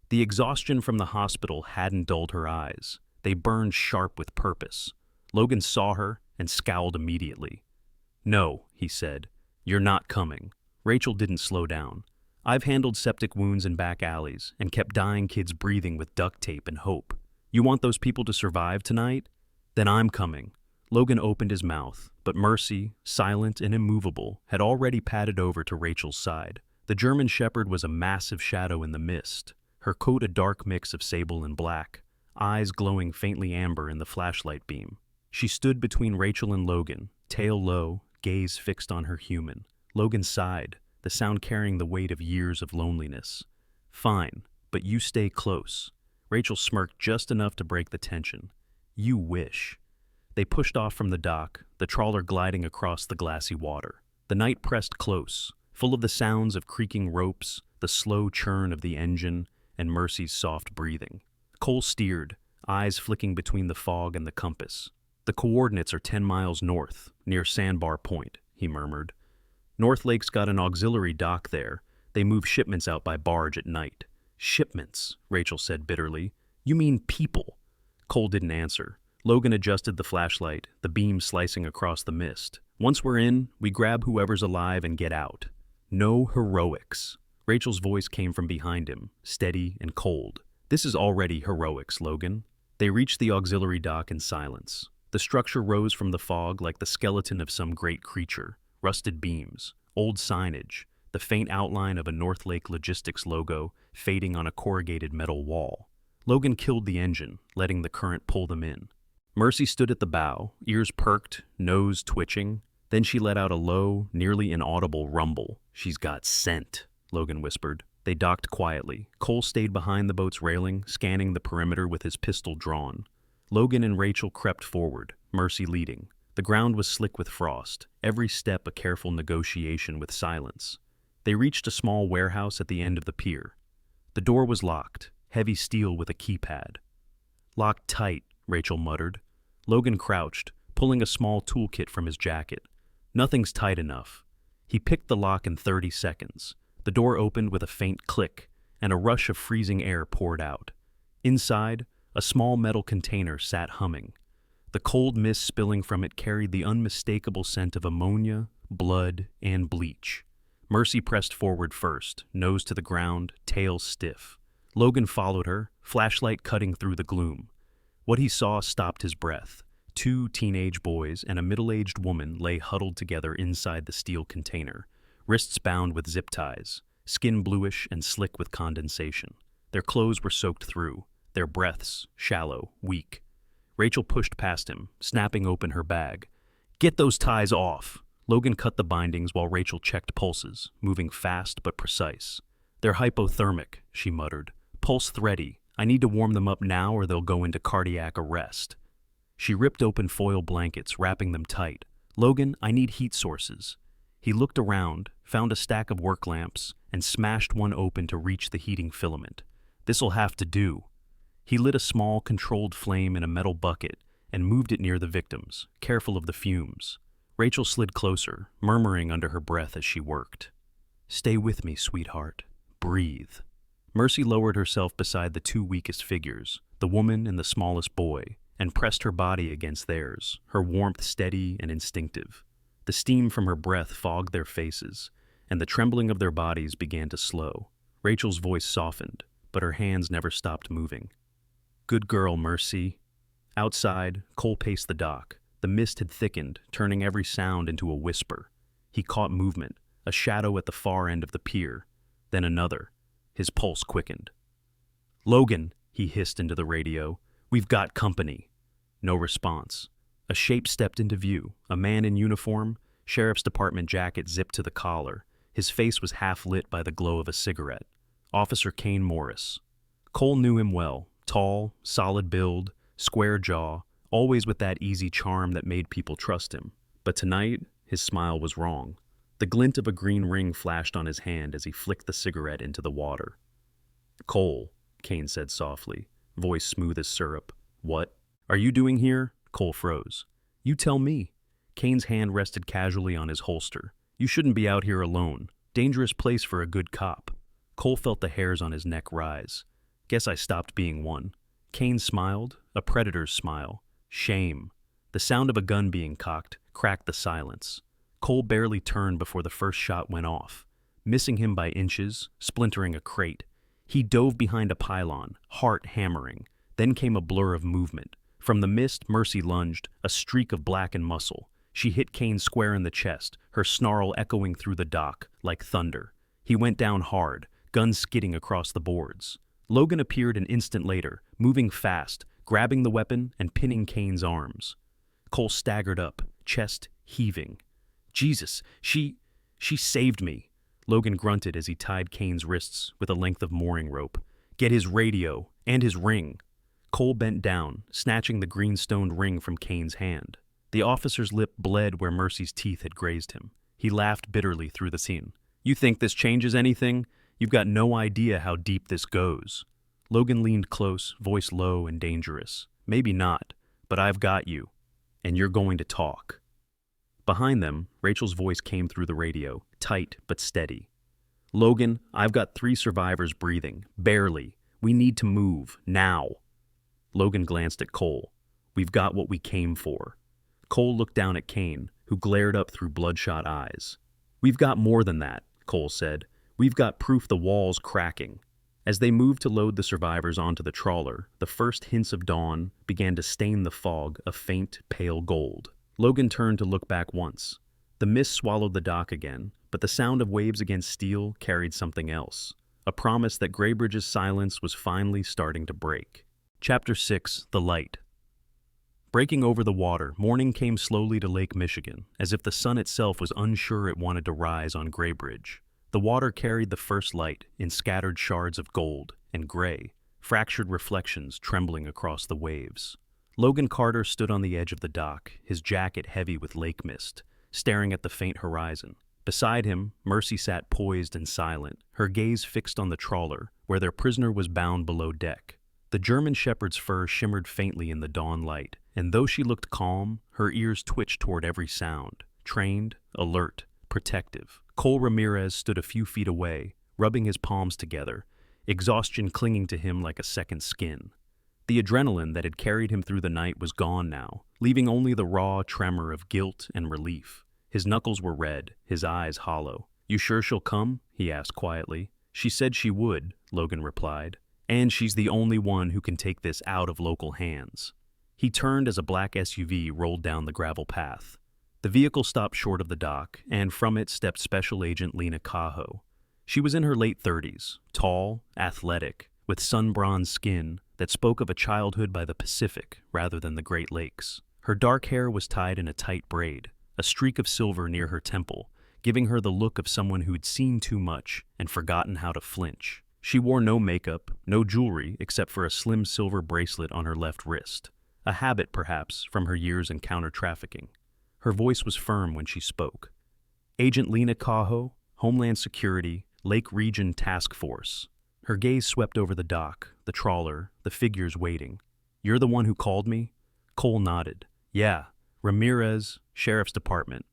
A: The exhaustion from the hospital hadn't dulled her eyes. They burned sharp with purpose. Logan saw her and scowled immediately. "No," he said. "You're not coming." Rachel didn't slow down. "I've handled septic wounds in back alleys and kept dying kids breathing with duct tape and hope. You want those people to survive tonight? Then I'm coming." Logan opened his mouth, but Mercy, silent and immovable, had already padded over to Rachel's side. The German Shepherd was a massive shadow in the mist, her coat a dark mix of sable and black, eyes glowing faintly amber in the flashlight beam. She stood between Rachel and Logan, tail low, gaze fixed on her human. Logan sighed, the sound carrying the weight of years of loneliness. "Fine, but you stay close." Rachel smirked just enough to break the tension. "You wish." They pushed off from the dock, the trawler gliding across the glassy water. The night pressed close, full of the sounds of creaking ropes, the slow churn of the engine, and Mercy's soft breathing. Cole steered, eyes flicking between the fog and the compass. "The coordinates are 10 miles north, near Sandbar Point," he murmured. "North Lake's got an auxiliary dock there. They move shipments out by barge at night." "Shipments," Rachel said bitterly. "You mean people." Cole didn't answer. Logan adjusted the flashlight, the beam slicing across the mist. "Once we're in, we grab whoever's alive and get out. No heroics." Rachel's voice came from behind him, steady and cold. "This is already heroics, Logan." They reached the auxiliary dock in silence. The structure rose from the fog like the skeleton of some great creature. Rusted beams, old signage, the faint outline of a North Lake Logistics logo fading on a corrugated metal wall. Logan killed the engine, letting the current pull them in. Mercy stood at the bow, ears perked, nose twitching. Then she let out a low, nearly inaudible rumble. "She's got scent," Logan whispered. They docked quietly. Cole stayed behind the boat's railing, scanning the perimeter with his pistol drawn. Logan and Rachel crept forward, Mercy leading. The ground was slick with frost, every step a careful negotiation with silence. They reached a small warehouse at the end of the pier. The door was locked, heavy steel with a keypad. "Locked tight," Rachel muttered. Logan crouched, pulling a small toolkit from his jacket. "Nothing's tight enough." He picked the lock in 30 seconds. The door opened with a faint click, and a rush of freezing air poured out. Inside, a small metal container sat humming. The cold mist spilling from it carried the unmistakable scent of ammonia, blood, and bleach. Mercy pressed forward first, nose to the ground, tail stiff. Logan followed her, flashlight cutting through the gloom. What he saw stopped his breath. Two teenage boys and a middle-aged woman lay huddled together inside the steel container, wrists bound with zip ties, skin bluish and slick with condensation. Their clothes were soaked through, their breaths shallow, weak. Rachel pushed past him, snapping open her bag. "Get those ties off!" Logan cut the bindings while Rachel checked pulses, moving fast but precise. "They're hypothermic," she muttered. "Pulse thready. I need to warm them up now or they'll go into cardiac arrest." She ripped open foil blankets, wrapping them tight. "Logan, I need heat sources." He looked around, found a stack of work lamps, and smashed one open to reach the heating filament. "This'll have to do." He lit a small, controlled flame in a metal bucket and moved it near the victims, careful of the fumes. Rachel slid closer, murmuring under her breath as she worked. "Stay with me, sweetheart. Breathe." Mercy lowered herself beside the two weakest figures, the woman and the smallest boy, and pressed her body against theirs, her warmth steady and instinctive. The steam from her breath fogged their faces, and the trembling of their bodies began to slow. Rachel's voice softened, but her hands never stopped moving. "Good girl, Mercy." Outside, Cole paced the dock. The mist had thickened, turning every sound into a whisper. He caught movement, a shadow at the far end of the pier, then another. His pulse quickened. "Logan," he hissed into the radio, "we've got company." No response. A shape stepped into view, a man in uniform, sheriff's department jacket zipped to the collar. His face was half lit by the glow of a cigarette. Officer Kane Morris. Cole knew him well, tall, solid build, square jaw, always with that easy charm that made people trust him. But tonight, his smile was wrong. The glint of a green ring flashed on his hand as he flicked the cigarette into the water. "Cole," Kane said softly, voice smooth as syrup. "What are you doing here?" Cole froze. "You tell me." Kane's hand rested casually on his holster. "You shouldn't be out here alone. Dangerous place for a good cop." Cole felt the hairs on his neck rise. "Guess I stopped being one." Kane smiled, a predator's smile. Shame. The sound of a gun being cocked cracked the silence. Cole barely turned before the first shot went off, missing him by inches, splintering a crate. He dove behind a pylon, heart hammering. Then came a blur of movement. From the mist, Mercy lunged, a streak of blackened muscle. She hit Kane square in the chest, her snarl echoing through the dock like thunder. He went down hard, gun skidding across the boards. Logan appeared an instant later, moving fast, grabbing the weapon and pinning Kane's arms. Cole staggered up, chest heaving. "Jesus, she saved me." Logan grunted as he tied Kane's wrists with a length of mooring rope. "Get his radio, and his ring." Cole bent down, snatching the green-stoned ring from Kane's hand. The officer's lip bled where Mercy's teeth had grazed him. He laughed bitterly through the scene. "You think this changes anything? You've got no idea how deep this goes." Logan leaned close, voice low and dangerous. "Maybe not, but I've got you, and you're going to talk." Behind them, Rachel's voice came through the radio, tight but steady. "Logan, I've got 3 survivors breathing, barely. We need to move, now." Logan glanced at Cole. "We've got what we came for." Cole looked down at Kane, who glared up through bloodshot eyes. "We've got more than that," Cole said. "We've got proof the wall's cracking." As they moved to load the survivors onto the trawler, the first hints of dawn began to stain the fog a faint, pale gold. Logan turned to look back once. The mist swallowed the dock again, but the sound of waves against steel carried something else. A promise that Graybridge's silence was finally starting to break. Chapter 6: The Light. Breaking over the water, morning came slowly to Lake Michigan, as if the sun itself was unsure it wanted to rise on Graybridge. The water carried the first light in scattered shards of gold and gray, fractured reflections trembling across the waves. Logan Carter stood on the edge of the dock, his jacket heavy with lake mist, staring at the faint horizon. Beside him, Mercy sat poised and silent, her gaze fixed on the trawler, where their prisoner was bound below deck. The German shepherd's fur shimmered faintly in the dawn light, and though she looked calm, her ears twitched toward every sound, trained, alert, protective. Cole Ramirez stood a few feet away, rubbing his palms together, exhaustion clinging to him like a second skin. The adrenaline that had carried him through the night was gone now, leaving only the raw tremor of guilt and relief. His knuckles were red, his eyes hollow. "You sure she'll come?" he asked quietly. "She said she would," Logan replied. "And she's the only one who can take this out of local hands." He turned as a black SUV rolled down the gravel path. The vehicle stopped short of the dock, and from it stepped Special Agent Lena Cajo. She was in her late 30s, tall, athletic, with sun-bronzed skin that spoke of a childhood by the Pacific rather than the Great Lakes. Her dark hair was tied in a tight braid, a streak of silver near her temple, giving her the look of someone who'd seen too much and forgotten how to flinch. She wore no makeup, no jewelry except for a slim silver bracelet on her left wrist, a habit perhaps from her years in counter-trafficking. Her voice was firm when she spoke. Agent Lena Cajo, Homeland Security, Lake Region Task Force. Her gaze swept over the dock, the trawler, the figures waiting. "You're the one who called me?" Cole nodded. "Yeah, Ramirez, Sheriff's Department."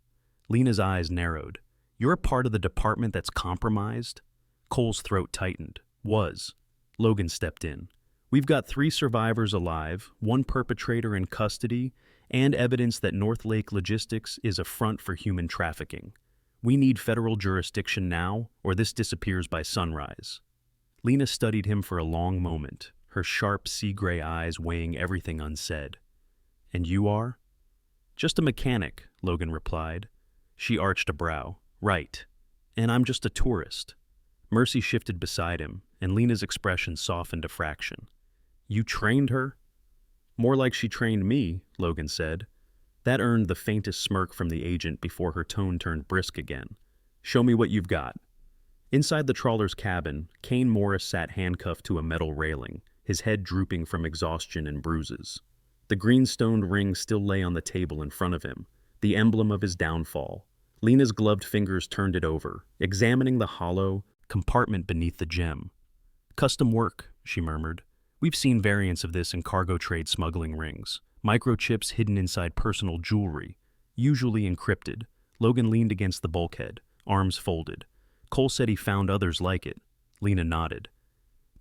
A: Lena's eyes narrowed. "You're a part of the department that's compromised?" Cole's throat tightened. "Was." Logan stepped in. "We've got 3 survivors alive, 1 perpetrator in custody, and evidence that North Lake Logistics is a front for human trafficking. We need federal jurisdiction now, or this disappears by sunrise." Lena studied him for a long moment, her sharp sea-gray eyes weighing everything unsaid. "And you are?" "Just a mechanic," Logan replied. She arched a brow. "Right. And I'm just a tourist." Mercy shifted beside him, and Lena's expression softened a fraction. "You trained her?" "More like she trained me," Logan said. That earned the faintest smirk from the agent before her tone turned brisk again. "Show me what you've got." Inside the trawler's cabin, Kane Morris sat handcuffed to a metal railing, his head drooping from exhaustion and bruises. The green-stoned ring still lay on the table in front of him, the emblem of his downfall. Lena's gloved fingers turned it over, examining the hollow compartment beneath the gem. "Custom work," she murmured. "We've seen variants of this in cargo trade smuggling rings. Microchips hidden inside personal jewelry, usually encrypted." Logan leaned against the bulkhead, arms folded. "Cole said he found others like it." Lena nodded.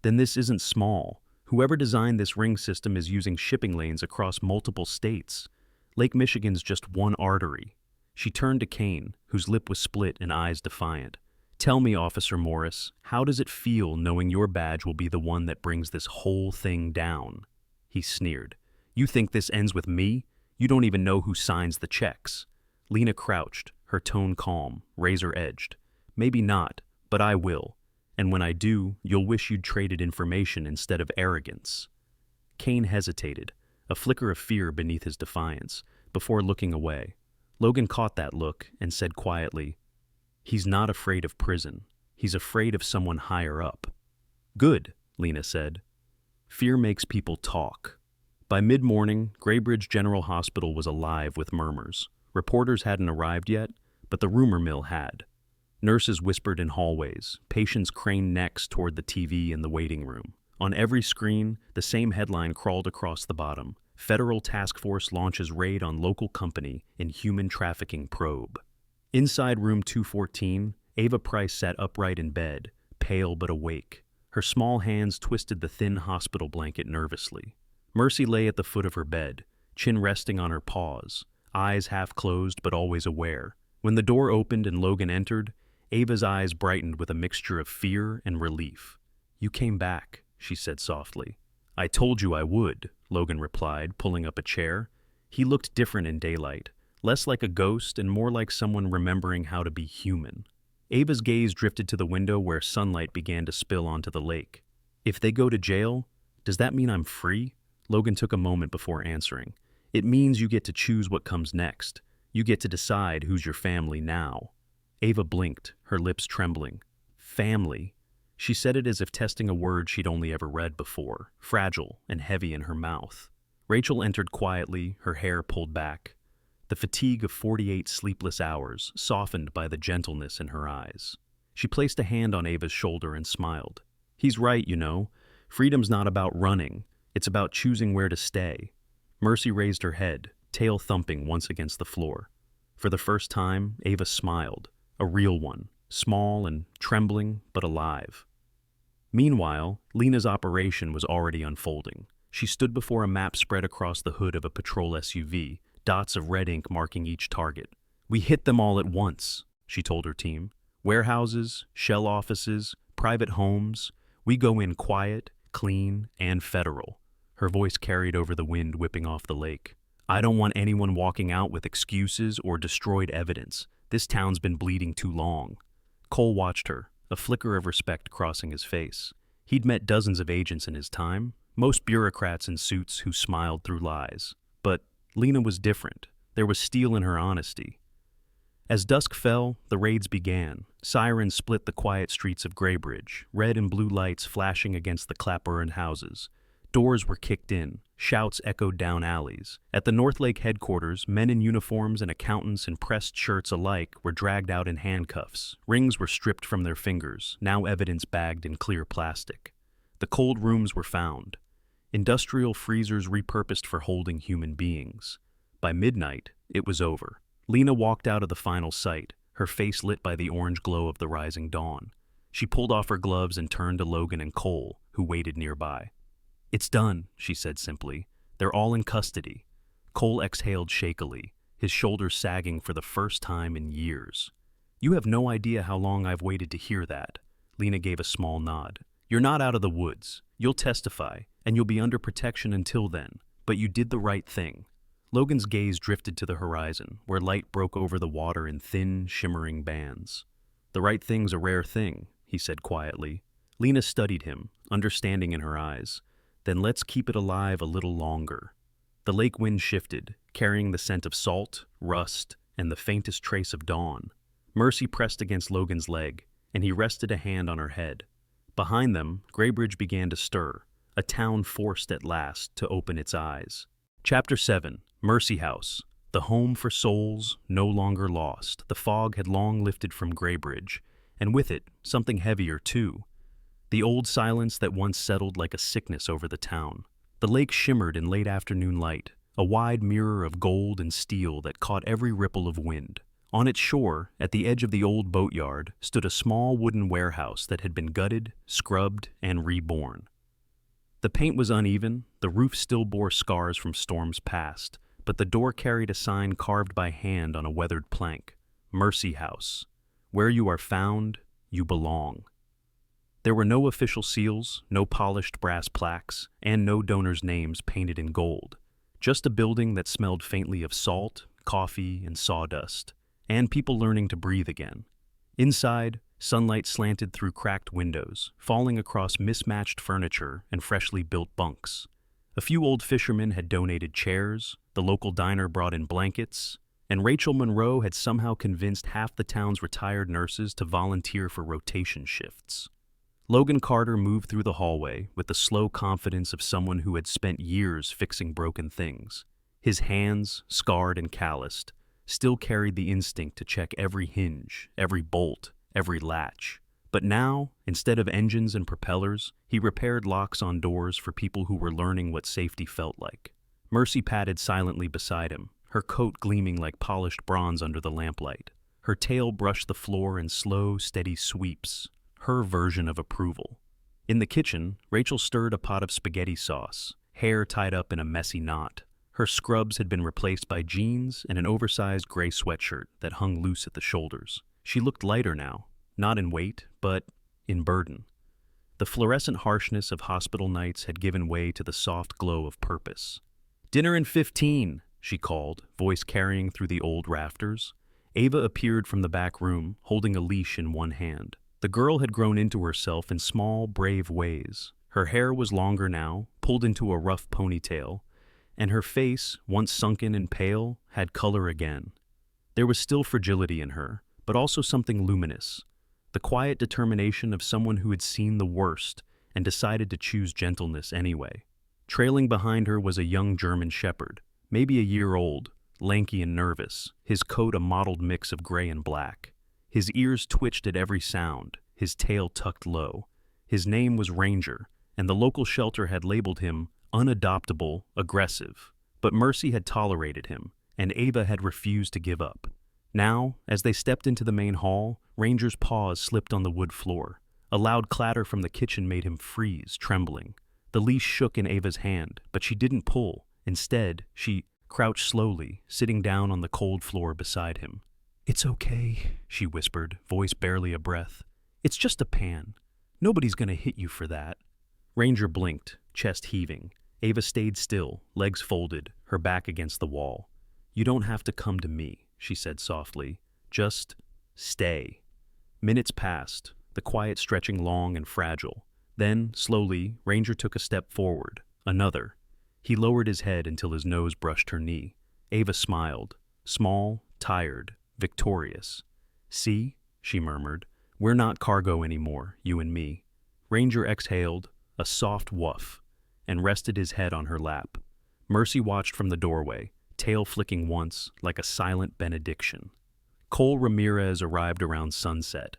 A: "Then this isn't small. Whoever designed this ring system is using shipping lanes across multiple states. Lake Michigan's just one artery." She turned to Kane, whose lip was split and eyes defiant. "Tell me, Officer Morris, how does it feel knowing your badge will be the one that brings this whole thing down?" He sneered. "You think this ends with me? You don't even know who signs the checks." Lena crouched, her tone calm, razor-edged. "Maybe not, but I will. And when I do, you'll wish you'd traded information instead of arrogance." Kane hesitated, a flicker of fear beneath his defiance, before looking away. Logan caught that look and said quietly, "He's not afraid of prison. He's afraid of someone higher up." "Good," Lena said. "Fear makes people talk." By mid-morning, Graybridge General Hospital was alive with murmurs. Reporters hadn't arrived yet, but the rumor mill had. Nurses whispered in hallways, patients craned necks toward the TV in the waiting room. On every screen, the same headline crawled across the bottom: "Federal Task Force launches raid on local company in human trafficking probe." Inside room 214, Ava Price sat upright in bed, pale but awake. Her small hands twisted the thin hospital blanket nervously. Mercy lay at the foot of her bed, chin resting on her paws, eyes half closed but always aware. When the door opened and Logan entered, Ava's eyes brightened with a mixture of fear and relief. "You came back," she said softly. "I told you I would," Logan replied, pulling up a chair. He looked different in daylight, less like a ghost and more like someone remembering how to be human. Ava's gaze drifted to the window where sunlight began to spill onto the lake. "If they go to jail, does that mean I'm free?" Logan took a moment before answering. "It means you get to choose what comes next. You get to decide who's your family now." Ava blinked, her lips trembling. "Family." She said it as if testing a word she'd only ever read before, fragile and heavy in her mouth. Rachel entered quietly, her hair pulled back. The fatigue of 48 sleepless hours softened by the gentleness in her eyes. She placed a hand on Ava's shoulder and smiled. "He's right, you know. Freedom's not about running. It's about choosing where to stay." Mercy raised her head, tail thumping once against the floor. For the first time, Ava smiled, a real one, small and trembling, but alive. Meanwhile, Lena's operation was already unfolding. She stood before a map spread across the hood of a patrol SUV, dots of red ink marking each target. "We hit them all at once," she told her team. "Warehouses, shell offices, private homes. We go in quiet, clean, and federal. her voice carried over the wind whipping off the lake. "I don't want anyone walking out with excuses or destroyed evidence. This town's been bleeding too long." Cole watched her, a flicker of respect crossing his face. He'd met dozens of agents in his time, most bureaucrats in suits who smiled through lies. But Lena was different. There was steel in her honesty. As dusk fell, the raids began. Sirens split the quiet streets of Greybridge, red and blue lights flashing against the Clapburn houses. Doors were kicked in, shouts echoed down alleys. At the Northlake headquarters, men in uniforms and accountants in pressed shirts alike were dragged out in handcuffs. Rings were stripped from their fingers, now evidence bagged in clear plastic. The cold rooms were found. Industrial freezers repurposed for holding human beings. By midnight, it was over. Lena walked out of the final site, her face lit by the orange glow of the rising dawn. She pulled off her gloves and turned to Logan and Cole, who waited nearby. "It's done," she said simply. "They're all in custody." Cole exhaled shakily, his shoulders sagging for the first time in years. "You have no idea how long I've waited to hear that." Lena gave a small nod. "You're not out of the woods. You'll testify, and you'll be under protection until then. But you did the right thing." Logan's gaze drifted to the horizon, where light broke over the water in thin, shimmering bands. "The right thing's a rare thing," he said quietly. Lena studied him, understanding in her eyes. "Then let's keep it alive a little longer." The lake wind shifted, carrying the scent of salt, rust, and the faintest trace of dawn. Mercy pressed against Logan's leg, and he rested a hand on her head. Behind them, Greybridge began to stir, a town forced at last to open its eyes. Chapter 7. Mercy House, the home for souls no longer lost. The fog had long lifted from Greybridge, and with it, something heavier too. The old silence that once settled like a sickness over the town. The lake shimmered in late afternoon light, a wide mirror of gold and steel that caught every ripple of wind. On its shore, at the edge of the old boatyard, stood a small wooden warehouse that had been gutted, scrubbed, and reborn. The paint was uneven, the roof still bore scars from storms past, but the door carried a sign carved by hand on a weathered plank. Mercy House. Where you are found, you belong. There were no official seals, no polished brass plaques, and no donors' names painted in gold. Just a building that smelled faintly of salt, coffee, and sawdust, and people learning to breathe again. Inside, sunlight slanted through cracked windows, falling across mismatched furniture and freshly built bunks. A few old fishermen had donated chairs, the local diner brought in blankets, and Rachel Monroe had somehow convinced half the town's retired nurses to volunteer for rotation shifts. Logan Carter moved through the hallway with the slow confidence of someone who had spent years fixing broken things. His hands, scarred and calloused, still carried the instinct to check every hinge, every bolt, every latch. But now, instead of engines and propellers, he repaired locks on doors for people who were learning what safety felt like. Mercy padded silently beside him, her coat gleaming like polished bronze under the lamplight. Her tail brushed the floor in slow, steady sweeps, her version of approval. In the kitchen, Rachel stirred a pot of spaghetti sauce, hair tied up in a messy knot. Her scrubs had been replaced by jeans and an oversized gray sweatshirt that hung loose at the shoulders. She looked lighter now, not in weight, but in burden. The fluorescent harshness of hospital nights had given way to the soft glow of purpose. "Dinner in 15, she called, voice carrying through the old rafters. Ava appeared from the back room, holding a leash in one hand. The girl had grown into herself in small, brave ways. Her hair was longer now, pulled into a rough ponytail, and her face, once sunken and pale, had color again. There was still fragility in her, but also something luminous. The quiet determination of someone who had seen the worst and decided to choose gentleness anyway. Trailing behind her was a young German shepherd, maybe a year old, lanky and nervous, his coat a mottled mix of gray and black. His ears twitched at every sound, his tail tucked low. His name was Ranger, and the local shelter had labeled him unadoptable, aggressive. But Mercy had tolerated him, and Ava had refused to give up. Now, as they stepped into the main hall, Ranger's paws slipped on the wood floor. A loud clatter from the kitchen made him freeze, trembling. The leash shook in Ava's hand, but she didn't pull. Instead, she crouched slowly, sitting down on the cold floor beside him. "It's okay," she whispered, voice barely a breath. "It's just a pan. Nobody's gonna hit you for that." Ranger blinked, chest heaving. Ava stayed still, legs folded, her back against the wall. "You don't have to come to me," she said softly. "Just stay." Minutes passed, the quiet stretching long and fragile. Then, slowly, Ranger took a step forward, another. He lowered his head until his nose brushed her knee. Ava smiled, small, tired, victorious. "See," she murmured, "we're not cargo anymore, you and me." Ranger exhaled, a soft woof, and rested his head on her lap. Mercy watched from the doorway, tail flicking once, like a silent benediction. Cole Ramirez arrived around sunset.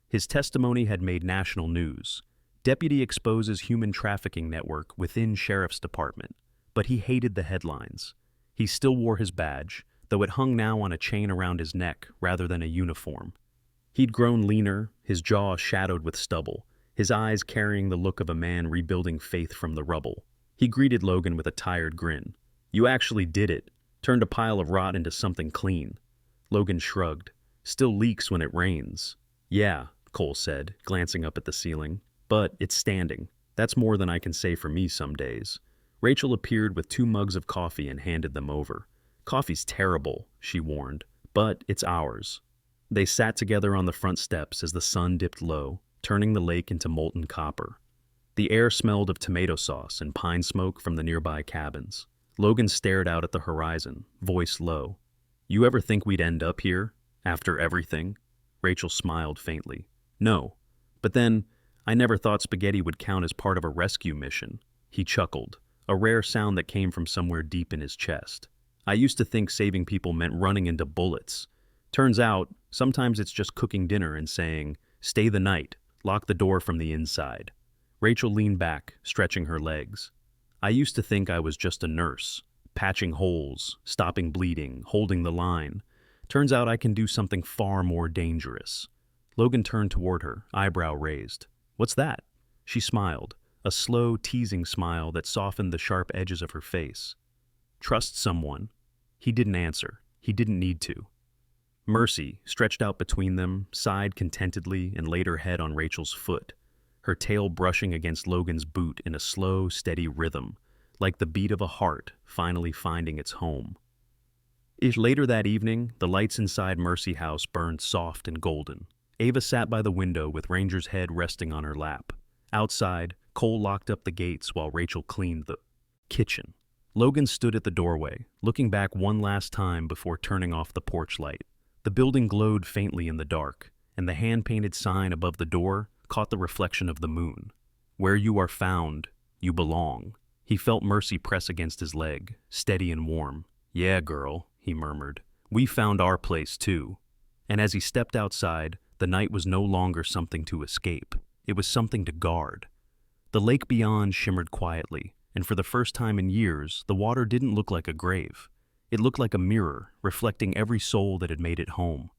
A: His testimony had made national news. Deputy exposes human trafficking network within Sheriff's Department. But he hated the headlines. He still wore his badge, though it hung now on a chain around his neck rather than a uniform. He'd grown leaner, his jaw shadowed with stubble, his eyes carrying the look of a man rebuilding faith from the rubble. He greeted Logan with a tired grin. "You actually did it. Turned a pile of rot into something clean." Logan shrugged. "Still leaks when it rains." "Yeah," Cole said, glancing up at the ceiling. "But it's standing. That's more than I can say for me some days." Rachel appeared with 2 mugs of coffee and handed them over. "Coffee's terrible," she warned, "but it's ours." They sat together on the front steps as the sun dipped low, turning the lake into molten copper. The air smelled of tomato sauce and pine smoke from the nearby cabins. Logan stared out at the horizon, voice low. "You ever think we'd end up here? After everything?" Rachel smiled faintly. "No. But then, I never thought spaghetti would count as part of a rescue mission." He chuckled, a rare sound that came from somewhere deep in his chest. "I used to think saving people meant running into bullets. Turns out, sometimes it's just cooking dinner and saying, 'Stay the night, lock the door from the inside.'" Rachel leaned back, stretching her legs. "I used to think I was just a nurse, patching holes, stopping bleeding, holding the line. Turns out I can do something far more dangerous." Logan turned toward her, eyebrow raised. "What's that?" She smiled, a slow, teasing smile that softened the sharp edges of her face. "Trust someone." He didn't answer. He didn't need to. Mercy, stretched out between them, sighed contentedly and laid her head on Rachel's foot, her tail brushing against Logan's boot in a slow, steady rhythm, like the beat of a heart finally finding its home. Later that evening, the lights inside Mercy House burned soft and golden. Ava sat by the window with Ranger's head resting on her lap. Outside, Cole locked up the gates while Rachel cleaned the kitchen. Logan stood at the doorway, looking back one last time before turning off the porch light. The building glowed faintly in the dark, and the hand-painted sign above the door caught the reflection of the moon. "Where you are found, you belong." He felt Mercy press against his leg, steady and warm. "Yeah, girl," he murmured. "We found our place, too." And as he stepped outside, the night was no longer something to escape. It was something to guard. The lake beyond shimmered quietly, and for the first time in years, the water didn't look like a grave. It looked like a mirror, reflecting every soul that had made it home.